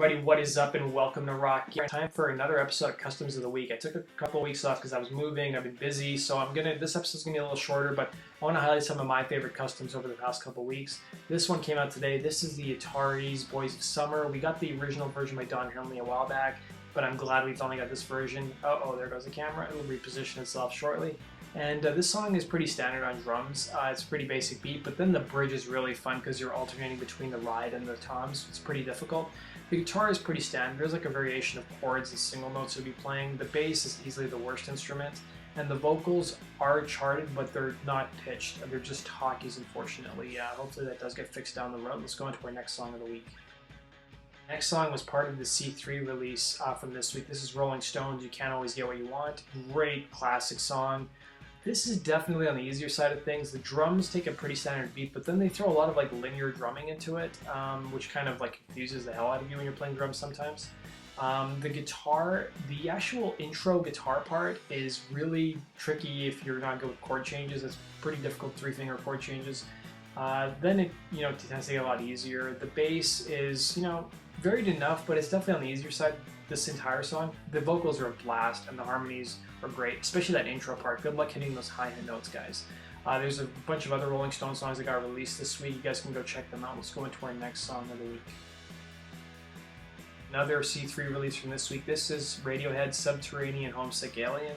Everybody, what is up and welcome to Rock. Time for another episode of Customs of the Week. I took a couple of weeks off because I was moving, I've been busy, so this episode's gonna be a little shorter, but I want to highlight some of my favorite customs over the past couple of weeks. This one came out today. This is the Ataris Boys of Summer. We got the original version by Don Henley a while back, but I'm glad we finally got this version. Oh, there goes the camera. It'll reposition itself shortly. And this song is pretty standard on drums. It's a pretty basic beat, but then the bridge is really fun because you're alternating between the ride and the toms. It's pretty difficult. The guitar is pretty standard. There's like a variation of chords and single notes you'll be playing. The bass is easily the worst instrument, and the vocals are charted, but they're not pitched. They're just talkies, unfortunately. Hopefully that does get fixed down the road. Let's go into our next song of the week. Next song was part of the C3 release from this week. This is Rolling Stones, You Can't Always Get What You Want. Great classic song. This is definitely on the easier side of things. The drums take a pretty standard beat, but then they throw a lot of like linear drumming into it, which kind of like confuses the hell out of you when you're playing drums sometimes. The guitar, the actual intro guitar part is really tricky if you're not good with chord changes. It's pretty difficult 3-finger chord changes. Then it tends to get a lot easier. The bass is varied enough, but it's definitely on the easier side. This entire song, the vocals are a blast and the harmonies are great, especially that intro part. Good luck hitting those high-end notes, guys. There's a bunch of other Rolling Stone songs that got released this week. You guys can go check them out. Let's go into our next song of the week. Another C3 release from this week. This is Radiohead, Subterranean, Homesick Alien.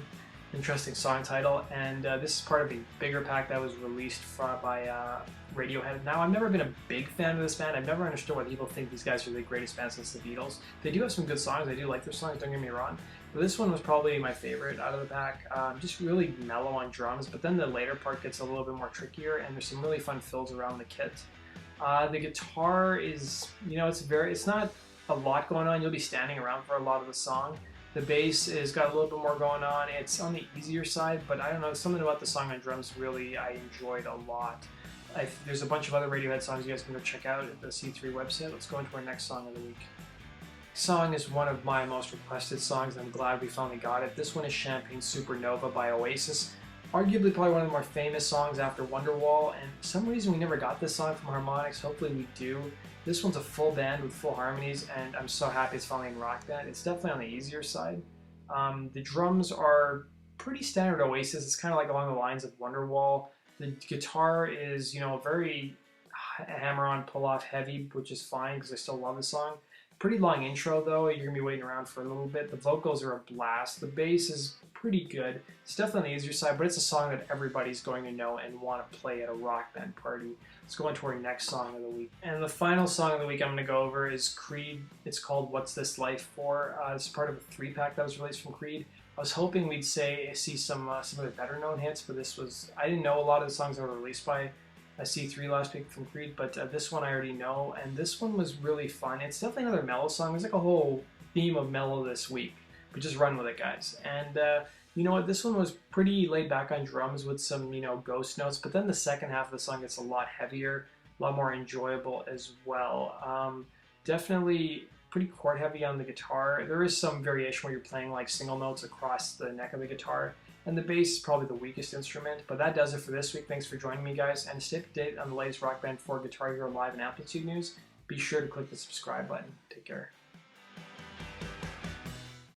Interesting song title, and this is part of a bigger pack that was released by Radiohead. Now, I've never been a big fan of this band. I've never understood why people think these guys are the greatest band since the Beatles. They do have some good songs. I do like their songs, don't get me wrong. But this one was probably my favorite out of the pack. Just really mellow on drums, but then the later part gets a little bit more trickier, and there's some really fun fills around the kit. The guitar is, it's not a lot going on. You'll be standing around for a lot of the song. The bass has got a little bit more going on. It's on the easier side, but I don't know, something about the song on drums really I enjoyed a lot. There's a bunch of other Radiohead songs you guys can go check out at the C3 website. Let's go into our next song of the week. This song is one of my most requested songs, and I'm glad we finally got it. This one is Champagne Supernova by Oasis. Arguably probably one of the more famous songs after Wonderwall, and for some reason we never got this song from Harmonix. Hopefully we do. This one's a full band with full harmonies, and I'm so happy it's finally in Rockband. It's definitely on the easier side. The drums are pretty standard Oasis. It's kind of like along the lines of Wonderwall. The guitar is, very hammer-on, pull-off heavy, which is fine because I still love the song. Pretty long intro though, you're going to be waiting around for a little bit. The vocals are a blast. The bass is pretty good. It's definitely on the easier side, but it's a song that everybody's going to know and want to play at a rock band party. Let's go into our next song of the week. And the final song of the week I'm going to go over is Creed. It's called What's This Life For? It's part of a 3-pack that was released from Creed. I was hoping we'd see some of the better known hits, but I didn't know a lot of the songs that were released by C3 last week from Creed, but this one I already know, and this one was really fun. It's definitely another mellow song. There's like a whole theme of mellow this week, but just run with it, guys. And you know what? This one was pretty laid back on drums with some, ghost notes, but then the second half of the song gets a lot heavier, a lot more enjoyable as well. Definitely pretty chord heavy on the guitar. There is some variation where you're playing like single notes across the neck of the guitar. And the bass is probably the weakest instrument, but that does it for this week. Thanks for joining me, guys, and to stay up to date on the latest Rock Band 4 Guitar Hero Live and Amplitude news, be sure to click the subscribe button. Take care.